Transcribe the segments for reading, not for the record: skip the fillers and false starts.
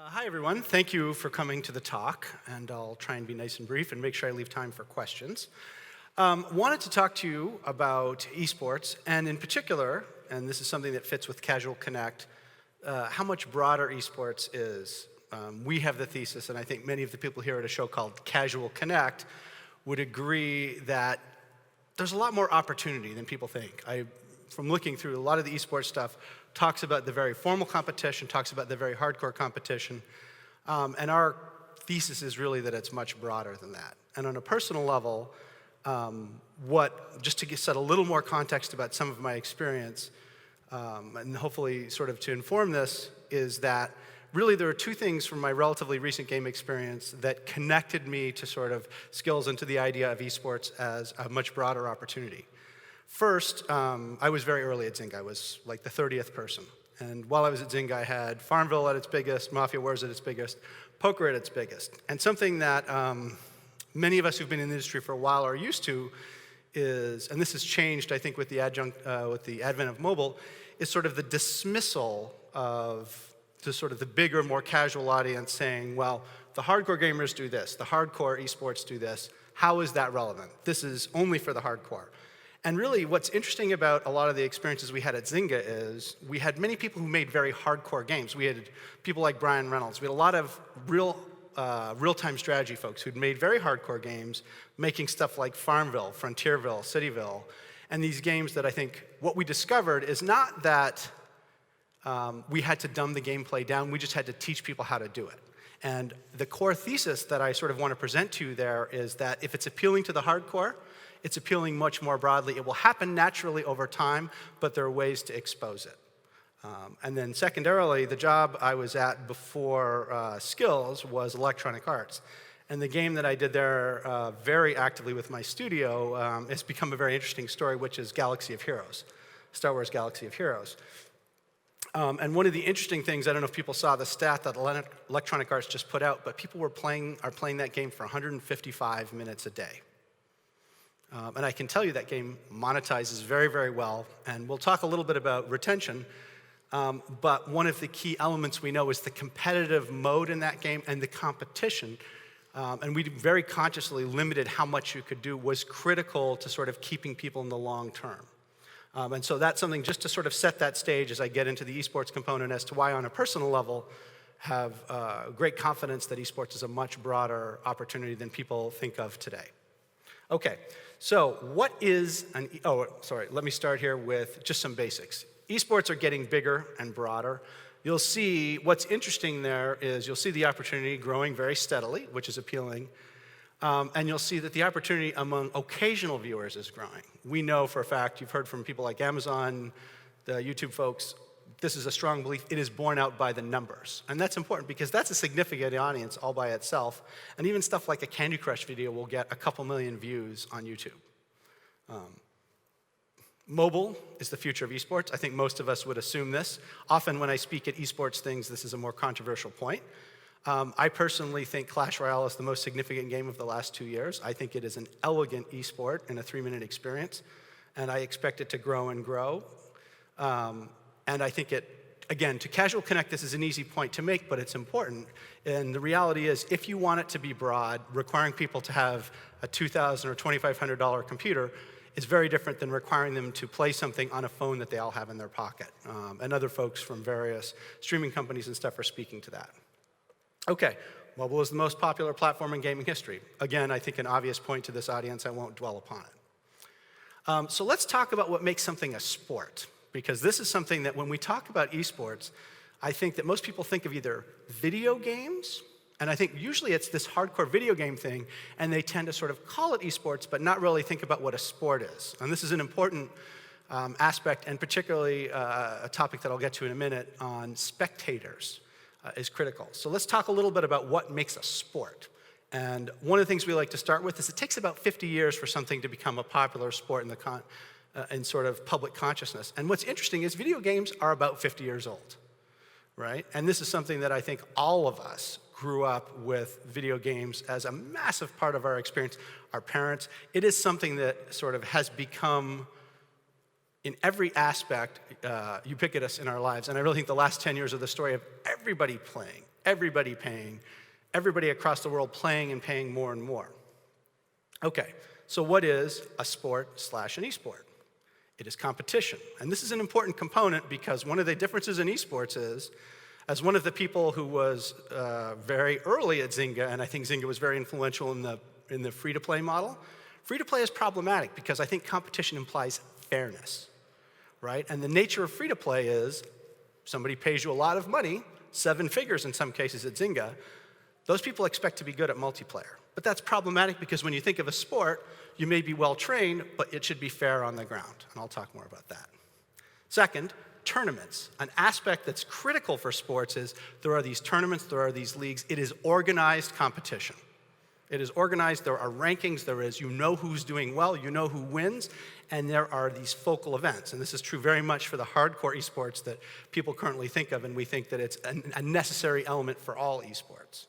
Hi, everyone. Thank you for coming to the talk, and I'll try and be nice and brief and make sure I leave time for questions. Wanted to talk to you about esports, and in particular, and this is something that fits with Casual Connect, how much broader esports is. We have the thesis, and I think many of the people here at a show called Casual Connect would agree that there's a lot more opportunity than people think. From looking through a lot of the esports stuff, talks about the very formal competition, talks about the very hardcore competition, and our thesis is really that it's much broader than that. And on a personal level, just to set a little more context about some of my experience, and hopefully sort of to inform this, is that really there are two things from my relatively recent game experience that connected me to sort of skills into the idea of esports as a much broader opportunity. First, I was very early at Zynga. I was like the 30th person. And while I was at Zynga, I had Farmville at its biggest, Mafia Wars at its biggest, poker at its biggest. And something that many of us who've been in the industry for a while are used to is, and this has changed, I think, with the advent of mobile, is sort of the dismissal of the bigger, more casual audience saying, well, the hardcore gamers do this, the hardcore esports do this. How is that relevant? This is only for the hardcore. And really, what's interesting about a lot of the experiences we had at Zynga is we had many people who made very hardcore games. We had people like Brian Reynolds. We had a lot of real-time strategy folks who'd made very hardcore games, making stuff like Farmville, Frontierville, Cityville, and these games that I think what we discovered is not that we had to dumb the gameplay down, we just had to teach people how to do it. And the core thesis that I sort of want to present to you there is that if it's appealing to the hardcore, it's appealing much more broadly. It will happen naturally over time, but there are ways to expose it. And then secondarily, the job I was at before Skills was Electronic Arts. And the game that I did there very actively with my studio has become a very interesting story, which is Galaxy of Heroes, Star Wars Galaxy of Heroes. And one of the interesting things, I don't know if people saw the stat that Electronic Arts just put out, but people are playing that game for 155 minutes a day. And I can tell you that game monetizes very, very well. And we'll talk a little bit about retention. But one of the key elements we know is the competitive mode in that game and the competition. And we very consciously limited how much you could do was critical to sort of keeping people in the long term. And so that's something just to sort of set that stage as I get into the esports component as to why on a personal level have great confidence that esports is a much broader opportunity than people think of today. Okay, so what is let me start here with just some basics. Esports are getting bigger and broader. You'll see what's interesting there is you'll see the opportunity growing very steadily, which is appealing. And you'll see that the opportunity among occasional viewers is growing. We know for a fact, you've heard from people like Amazon, the YouTube folks, this is a strong belief, it is borne out by the numbers. And that's important because that's a significant audience all by itself. And even stuff like a Candy Crush video will get a couple million views on YouTube. Mobile is the future of esports. I think most of us would assume this. Often when I speak at esports things, this is a more controversial point. I personally think Clash Royale is the most significant game of the last 2 years. I think it is an elegant esport in a 3-minute experience, and I expect it to grow and grow. And I think again, to Casual Connect, this is an easy point to make, but it's important. And the reality is, if you want it to be broad, requiring people to have a $2,000 or $2,500 computer is very different than requiring them to play something on a phone that they all have in their pocket. And other folks from various streaming companies and stuff are speaking to that. Okay, mobile is the most popular platform in gaming history. Again, I think an obvious point to this audience, I won't dwell upon it. So let's talk about what makes something a sport, because this is something that when we talk about esports, I think that most people think of either video games, and I think usually it's this hardcore video game thing, and they tend to sort of call it esports, but not really think about what a sport is. And this is an important aspect, and particularly a topic that I'll get to in a minute on spectators. Is critical. So let's talk a little bit about what makes a sport. And one of the things we like to start with is it takes about 50 years for something to become a popular sport in sort of public consciousness. And what's interesting is video games are about 50 years old, right? And this is something that I think all of us grew up with video games as a massive part of our experience, our parents. It is something that sort of has become, in every aspect, ubiquitous in our lives. And I really think the last 10 years are the story of everybody playing, everybody paying, everybody across the world playing and paying more and more. Okay, so what is a sport / an esport? It is competition. And this is an important component because one of the differences in esports is, as one of the people who was very early at Zynga, and I think Zynga was very influential in the free-to-play model, free-to-play is problematic because I think competition implies fairness, right? And the nature of free-to-play is somebody pays you a lot of money, 7 figures in some cases at Zynga. Those people expect to be good at multiplayer. But that's problematic because when you think of a sport, you may be well-trained, but it should be fair on the ground. And I'll talk more about that. Second, tournaments. An aspect that's critical for sports is there are these tournaments, there are these leagues. It is organized competition. It is organized, there are rankings, you know who's doing well, you know who wins, and there are these focal events. And this is true very much for the hardcore esports that people currently think of, and we think that it's a necessary element for all esports.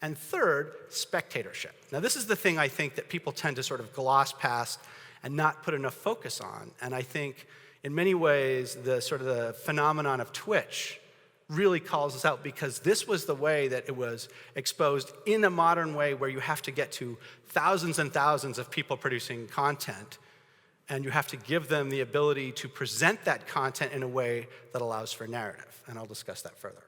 And third, spectatorship. Now this is the thing I think that people tend to sort of gloss past and not put enough focus on. And I think in many ways the sort of the phenomenon of Twitch really calls us out because this was the way that it was exposed in a modern way where you have to get to thousands and thousands of people producing content and you have to give them the ability to present that content in a way that allows for narrative. And I'll discuss that further.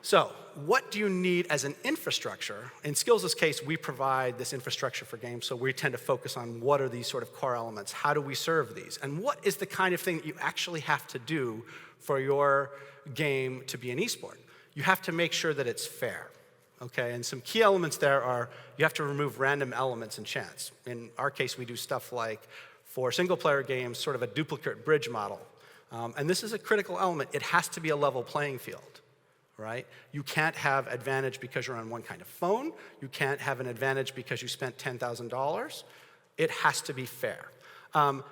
So, what do you need as an infrastructure? In Skills' case, we provide this infrastructure for games, so we tend to focus on what are these sort of core elements, how do we serve these, and what is the kind of thing that you actually have to do for your game to be an esport. You have to make sure that it's fair, okay? And some key elements there are you have to remove random elements and chance. In our case, we do stuff like, for single-player games, sort of a duplicate bridge model. And this is a critical element. It has to be a level playing field. Right? You can't have advantage because you're on one kind of phone. You can't have an advantage because you spent $10,000. It has to be fair.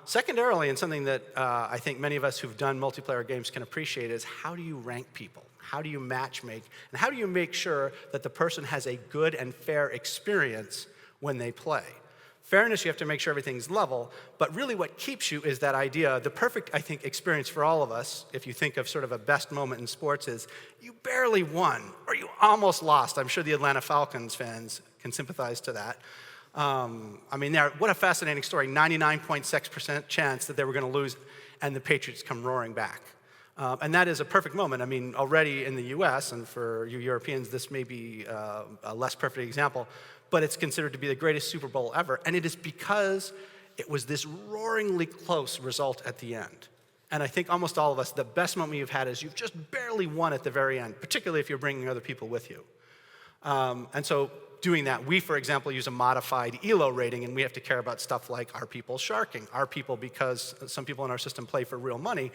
Secondarily, and something that I think many of us who've done multiplayer games can appreciate is how do you rank people? How do you matchmake? And how do you make sure that the person has a good and fair experience when they play? Fairness, you have to make sure everything's level, but really what keeps you is that idea, the perfect, I think, experience for all of us, if you think of sort of a best moment in sports, is you barely won, or you almost lost. I'm sure the Atlanta Falcons fans can sympathize to that. I mean, what a fascinating story, 99.6% chance that they were going to lose, and the Patriots come roaring back. And that is a perfect moment. I mean, already in the US, and for you Europeans, this may be a less perfect example, but it's considered to be the greatest Super Bowl ever. And it is because it was this roaringly close result at the end. And I think almost all of us, the best moment you've had is you've just barely won at the very end, particularly if you're bringing other people with you. And so doing that, we, for example, use a modified ELO rating, and we have to care about stuff like, are people sharking? Are people, because some people in our system play for real money,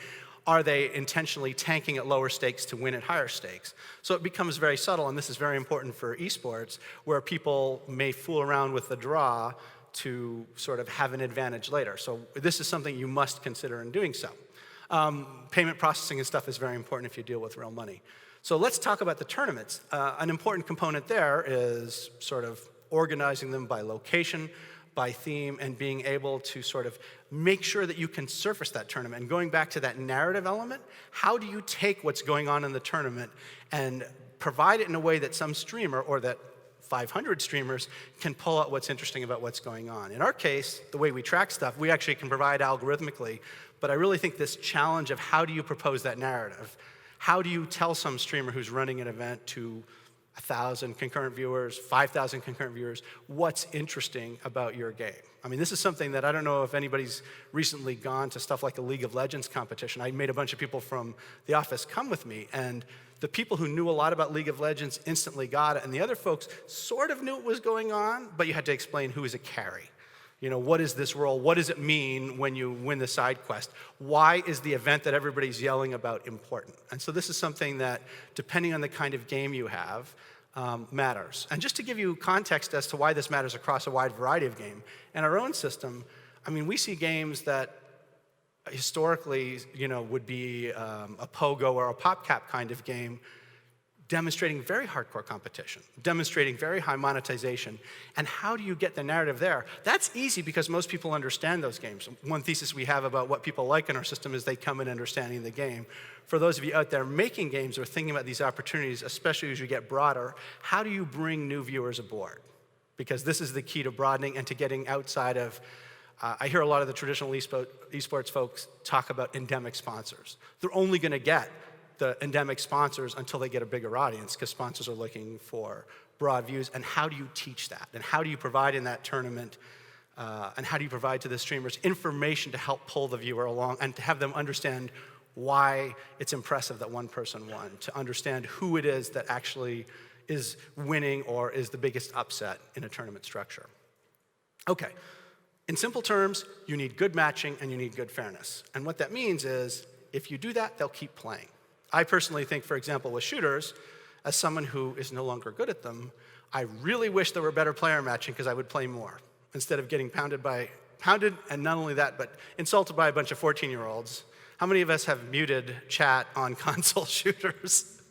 are they intentionally tanking at lower stakes to win at higher stakes? So it becomes very subtle, and this is very important for esports, where people may fool around with the draw to sort of have an advantage later. So this is something you must consider in doing so. Payment processing and stuff is very important if you deal with real money. So let's talk about the tournaments. An important component there is sort of organizing them by location, by theme, and being able to sort of make sure that you can surface that tournament. And going back to that narrative element, how do you take what's going on in the tournament and provide it in a way that some streamer or that 500 streamers can pull out what's interesting about what's going on? In our case, the way we track stuff, we actually can provide algorithmically, but I really think this challenge of how do you propose that narrative? How do you tell some streamer who's running an event to 1,000 concurrent viewers, 5,000 concurrent viewers, what's interesting about your game? I mean, this is something that I don't know if anybody's recently gone to stuff like a League of Legends competition. I made a bunch of people from the office come with me, and the people who knew a lot about League of Legends instantly got it, and the other folks sort of knew what was going on, but you had to explain who is a carry. You know, what is this role? What does it mean when you win the side quest? Why is the event that everybody's yelling about important? And so this is something that, depending on the kind of game you have, matters. And just to give you context as to why this matters across a wide variety of game, in our own system, I mean, we see games that historically, you know, would be a Pogo or a PopCap kind of game demonstrating very hardcore competition, demonstrating very high monetization. And how do you get the narrative there? That's easy because most people understand those games. One thesis we have about what people like in our system is they come in understanding the game. For those of you out there making games or thinking about these opportunities, especially as you get broader, how do you bring new viewers aboard? Because this is the key to broadening and to getting outside of, I hear a lot of the traditional esports folks talk about endemic sponsors. They're only going to get the endemic sponsors until they get a bigger audience, because sponsors are looking for broad views. And how do you teach that? And how do you provide in that tournament? And how do you provide to the streamers information to help pull the viewer along and to have them understand why it's impressive that one person won, to understand who it is that actually is winning or is the biggest upset in a tournament structure? Okay, in simple terms, you need good matching and you need good fairness. And what that means is, if you do that, they'll keep playing. I personally think, for example, with shooters, as someone who is no longer good at them, I really wish there were better player matching because I would play more instead of getting pounded, and not only that, but insulted by a bunch of 14-year-olds. How many of us have muted chat on console shooters?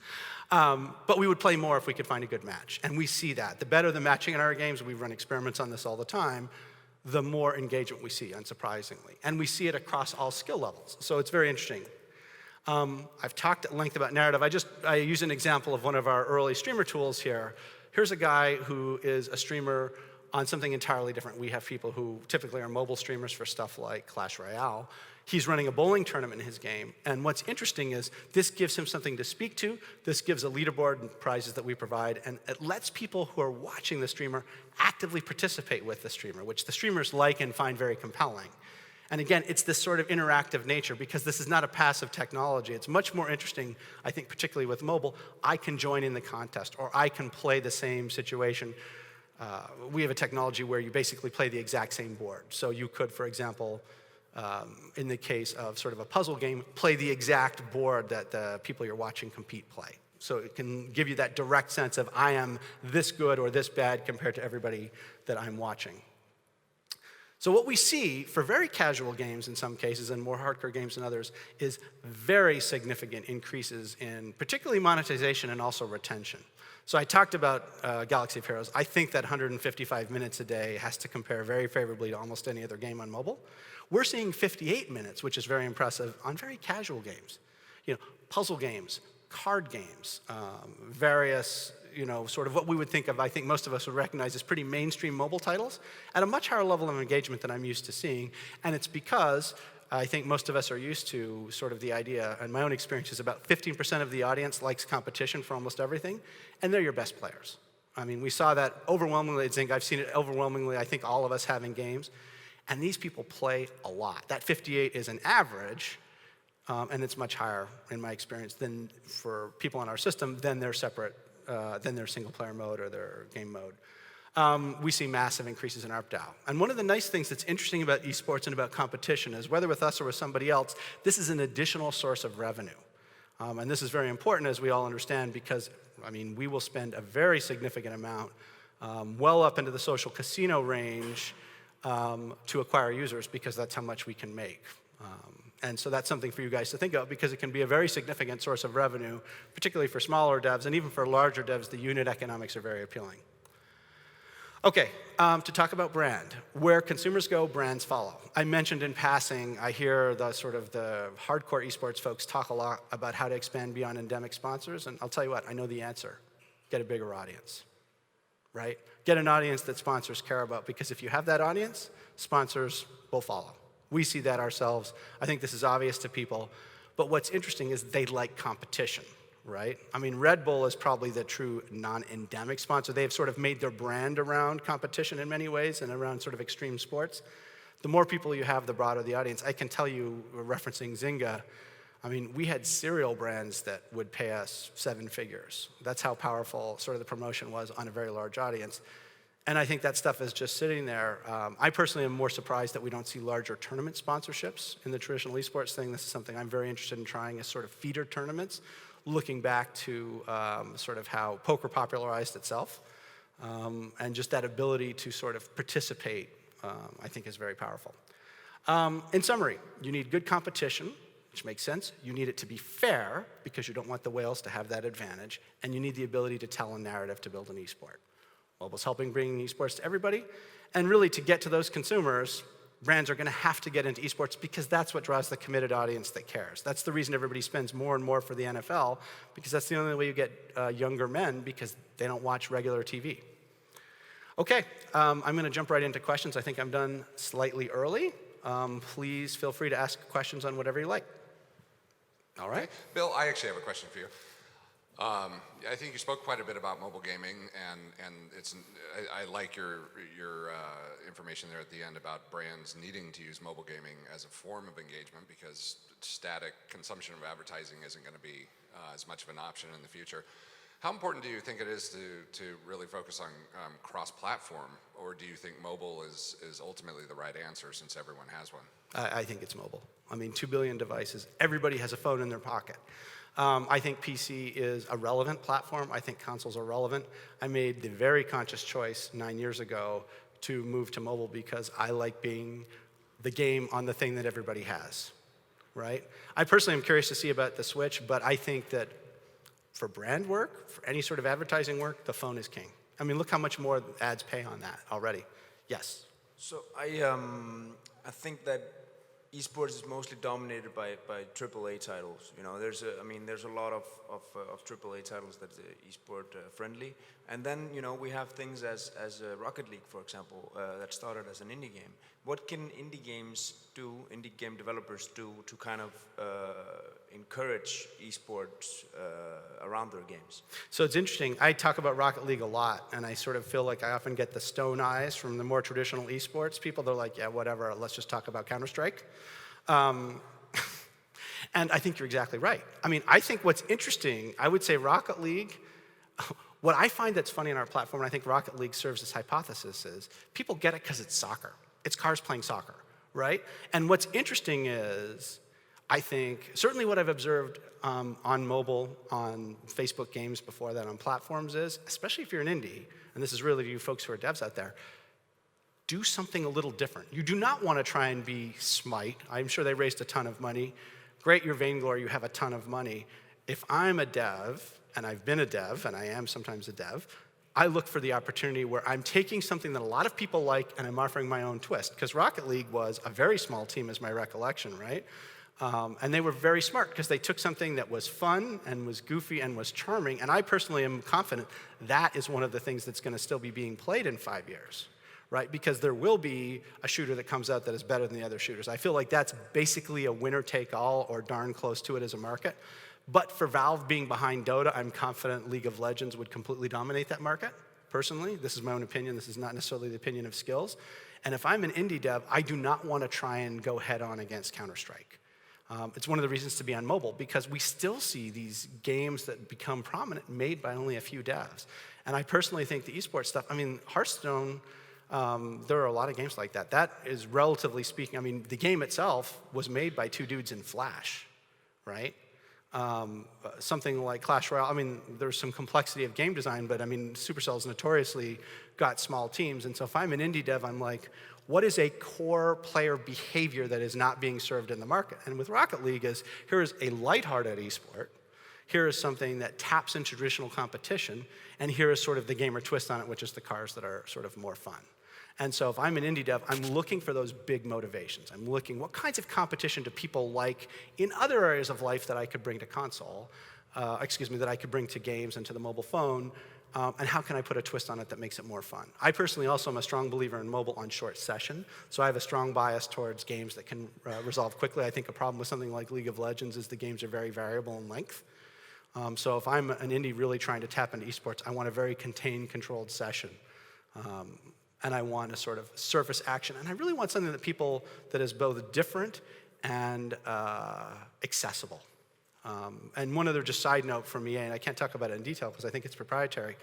But we would play more if we could find a good match. And we see that. The better the matching in our games, we run experiments on this all the time, the more engagement we see, unsurprisingly. And we see it across all skill levels. So it's very interesting. I've talked at length about narrative. I use an example of one of our early streamer tools here. Here's a guy who is a streamer on something entirely different. We have people who typically are mobile streamers for stuff like Clash Royale. He's running a bowling tournament in his game. And what's interesting is this gives him something to speak to. This gives a leaderboard and prizes that we provide. And it lets people who are watching the streamer actively participate with the streamer, which the streamers like and find very compelling. And again, it's this sort of interactive nature because this is not a passive technology. It's much more interesting, I think, particularly with mobile. I can join in the contest, or I can play the same situation. We have a technology where you basically play the exact same board. So you could, for example, in the case of sort of a puzzle game, play the exact board that the people you're watching compete play. So it can give you that direct sense of I am this good or this bad compared to everybody that I'm watching. So what we see for very casual games in some cases and more hardcore games in others is very significant increases in particularly monetization and also retention. So I talked about Galaxy of Heroes. I think that 155 minutes a day has to compare very favorably to almost any other game on mobile. We're seeing 58 minutes, which is very impressive, on very casual games. Puzzle games, card games, various, sort of what we would think of, I think most of us would recognize as pretty mainstream mobile titles at a much higher level of engagement than I'm used to seeing. And it's because I think most of us are used to sort of the idea, and my own experience is about 15% of the audience likes competition for almost everything, and they're your best players. I mean, we saw that overwhelmingly at Zynga. I've seen it overwhelmingly, I think all of us have in games. And these people play a lot. That 58 is an average, and it's much higher in my experience than for people on our system than their separate, than their single player mode or their game mode. We see massive increases in ARPDAU. And one of the nice things that's interesting about esports and about competition is whether with us or with somebody else, this is an additional source of revenue. And this is very important, as we all understand, because, I mean, we will spend a very significant amount, well up into the social casino range, to acquire users, because that's how much we can make. And so that's something for you guys to think of, because it can be a very significant source of revenue, particularly for smaller devs, and even for larger devs, the unit economics are very appealing. Okay, to talk about brand. Where consumers go, brands follow. I mentioned in passing, I hear the sort of the hardcore esports folks talk a lot about how to expand beyond endemic sponsors, and I'll tell you what, I know the answer. Get a bigger audience, right? Get an audience that sponsors care about, because if you have that audience, sponsors will follow. We see that ourselves. I think this is obvious to people. But what's interesting is they like competition, right? I mean, Red Bull is probably the true non-endemic sponsor. They've sort of made their brand around competition in many ways and around sort of extreme sports. The more people you have, the broader the audience. I can tell you, referencing Zynga, I mean, we had cereal brands that would pay us 7 figures. That's how powerful sort of the promotion was on a very large audience. And I think that stuff is just sitting there. I personally am more surprised that we don't see larger tournament sponsorships in the traditional esports thing. This is something I'm very interested in trying, as sort of feeder tournaments, looking back to sort of how poker popularized itself. And just that ability to sort of participate, I think, is very powerful. In summary, you need good competition which makes sense. You need it to be fair, because you don't want the whales to have that advantage. And you need the ability to tell a narrative to build an esport. Mobile's helping bring esports to everybody. And really, to get to those consumers, brands are going to have to get into esports, because that's what draws the committed audience that cares. That's the reason everybody spends more and more for the NFL, because that's the only way you get younger men, because they don't watch regular TV. Okay, I'm going to jump right into questions. I think I'm done slightly early. Please feel free to ask questions on whatever you like. All right. Okay. Bill, I actually have a question for you. I think you spoke quite a bit about mobile gaming, and I like your information there at the end about brands needing to use mobile gaming as a form of engagement, because static consumption of advertising isn't going to be as much of an option in the future. How important do you think it is to really focus on cross-platform, or do you think mobile is ultimately the right answer since everyone has one? I think it's mobile. I mean, 2 billion devices. Everybody has a phone in their pocket. I think PC is a relevant platform. I think consoles are relevant. I made the very conscious choice 9 years ago to move to mobile, because I like being the game on the thing that everybody has, right? I personally am curious to see about the Switch, but I think that for brand work, for any sort of advertising work, the phone is king. I mean, look how much more ads pay on that already. Yes? So I think that esports is mostly dominated by AAA titles. You know, there's a lot of AAA titles that are esport friendly, and then we have things as Rocket League, for example, that started as an indie game. What can indie game developers do to kind of encourage esports around their games? So it's interesting. I talk about Rocket League a lot, and I sort of feel like I often get the stone eyes from the more traditional esports people. They're like, yeah, whatever, let's just talk about Counter-Strike. And I think you're exactly right. I mean, I think what's interesting, I would say Rocket League, what I find that's funny in our platform, and I think Rocket League serves this hypothesis, is people get it because it's soccer. It's cars playing soccer, right? And what's interesting is, I think, certainly what I've observed on mobile, on Facebook games before that, on platforms is, especially if you're an indie, and this is really to you folks who are devs out there, do something a little different. You do not want to try and be Smite. I'm sure they raised a ton of money. Great, you're Vainglory, you have a ton of money. If I'm a dev, and I've been a dev, and I am sometimes a dev, I look for the opportunity where I'm taking something that a lot of people like, and I'm offering my own twist. Because Rocket League was a very small team, is my recollection, right? And they were very smart, because they took something that was fun and was goofy and was charming, and I personally am confident that is one of the things that's going to still be being played in 5 years, right? Because there will be a shooter that comes out that is better than the other shooters. I feel like that's basically a winner-take-all, or darn close to it as a market. But for Valve being behind Dota, I'm confident League of Legends would completely dominate that market, personally. This is my own opinion. This is not necessarily the opinion of Skills. And if I'm an indie dev, I do not want to try and go head-on against Counter-Strike. It's one of the reasons to be on mobile, because we still see these games that become prominent made by only a few devs. And I personally think the esports stuff, I mean, Hearthstone, there are a lot of games like that. That is, relatively speaking, I mean, the game itself was made by 2 dudes in Flash, right? Something like Clash Royale, I mean, there's some complexity of game design, but I mean, Supercell's notoriously got small teams, and so if I'm an indie dev, I'm like, what is a core player behavior that is not being served in the market? And with Rocket League is, here is a lighthearted esport, here is something that taps into traditional competition, and here is sort of the gamer twist on it, which is the cars that are sort of more fun. And so if I'm an indie dev, I'm looking for those big motivations. I'm looking, what kinds of competition do people like in other areas of life that I could bring to console, that I could bring to games and to the mobile phone, and how can I put a twist on it that makes it more fun? I personally also am a strong believer in mobile on short session, so I have a strong bias towards games that can resolve quickly. I think a problem with something like League of Legends is the games are very variable in length. So if I'm an indie really trying to tap into esports, I want a very contained, controlled session. And I want a sort of surface action. And I really want something that is both different and accessible. And one other just side note from EA, and I can't talk about it in detail because I think it's proprietary.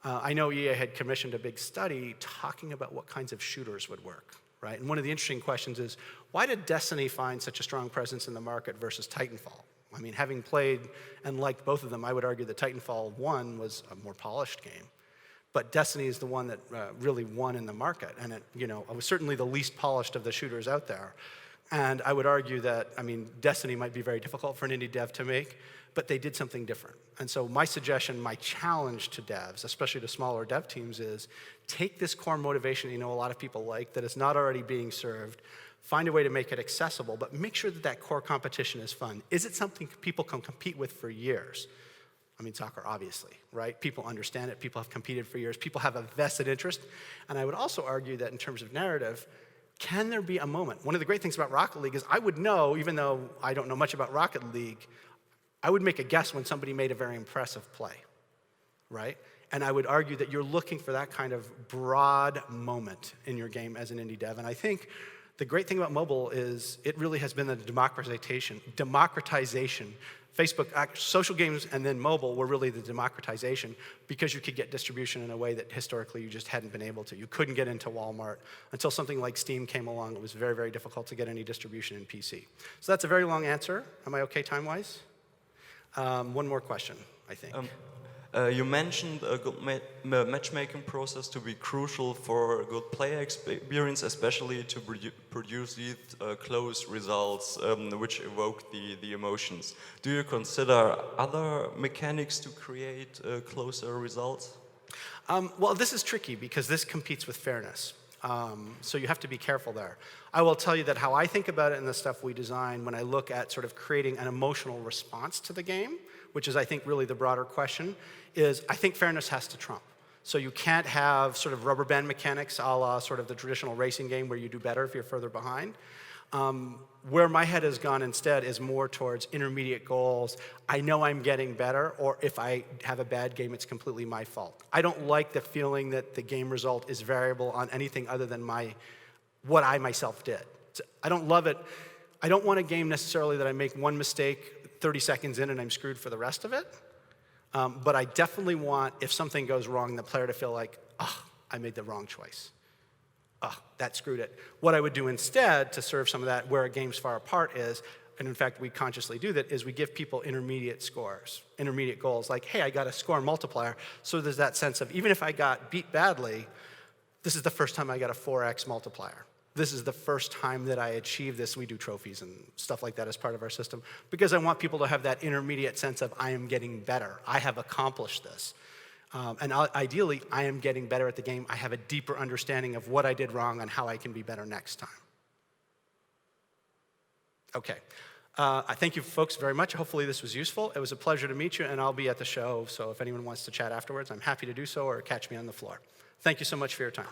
I know EA had commissioned a big study talking about what kinds of shooters would work, right? And one of the interesting questions is, why did Destiny find such a strong presence in the market versus Titanfall? I mean, having played and liked both of them, I would argue that Titanfall 1 was a more polished game. But Destiny is the one that really won in the market, and it was certainly the least polished of the shooters out there. And I would argue that, I mean, Destiny might be very difficult for an indie dev to make, but they did something different. And so my suggestion, my challenge to devs, especially to smaller dev teams, is take this core motivation that you know a lot of people like, that is not already being served, find a way to make it accessible, but make sure that that core competition is fun. Is it something people can compete with for years? I mean, soccer, obviously, right? People understand it. People have competed for years. People have a vested interest. And I would also argue that in terms of narrative, can there be a moment? One of the great things about Rocket League is I would know, even though I don't know much about Rocket League, I would make a guess when somebody made a very impressive play, right? And I would argue that you're looking for that kind of broad moment in your game as an indie dev. And I think the great thing about mobile is it really has been the democratization. Facebook, social games and then mobile were really the democratization because you could get distribution in a way that historically you just hadn't been able to. You couldn't get into Walmart until something like Steam came along. It was very, very difficult to get any distribution in PC. So that's a very long answer. Am I okay time-wise? One more question, I think. You mentioned a good matchmaking process to be crucial for a good player experience, especially to produce these close results which evoke the emotions. Do you consider other mechanics to create closer results? Well, this is tricky because this competes with fairness. So you have to be careful there. I will tell you that how I think about it in the stuff we design when I look at sort of creating an emotional response to the game, which is I think really the broader question, is I think fairness has to trump. So you can't have sort of rubber band mechanics a la sort of the traditional racing game where you do better if you're further behind. Where my head has gone instead is more towards intermediate goals. I know I'm getting better, or if I have a bad game, it's completely my fault. I don't like the feeling that the game result is variable on anything other than what I myself did. So I don't love it. I don't want a game necessarily that I make one mistake 30 seconds in and I'm screwed for the rest of it. But I definitely want, if something goes wrong, the player to feel like, oh, I made the wrong choice. Oh, that screwed it. What I would do instead to serve some of that where a game's far apart is, and in fact we consciously do that, is we give people intermediate scores, intermediate goals, like, hey, I got a score multiplier, so there's that sense of, even if I got beat badly, this is the first time I got a 4x multiplier. This is the first time that I achieved this. We do trophies and stuff like that as part of our system, because I want people to have that intermediate sense of, I am getting better. I have accomplished this. And ideally, I am getting better at the game. I have a deeper understanding of what I did wrong and how I can be better next time. Okay. I thank you folks very much. Hopefully this was useful. It was a pleasure to meet you, and I'll be at the show. So if anyone wants to chat afterwards, I'm happy to do so, or catch me on the floor. Thank you so much for your time.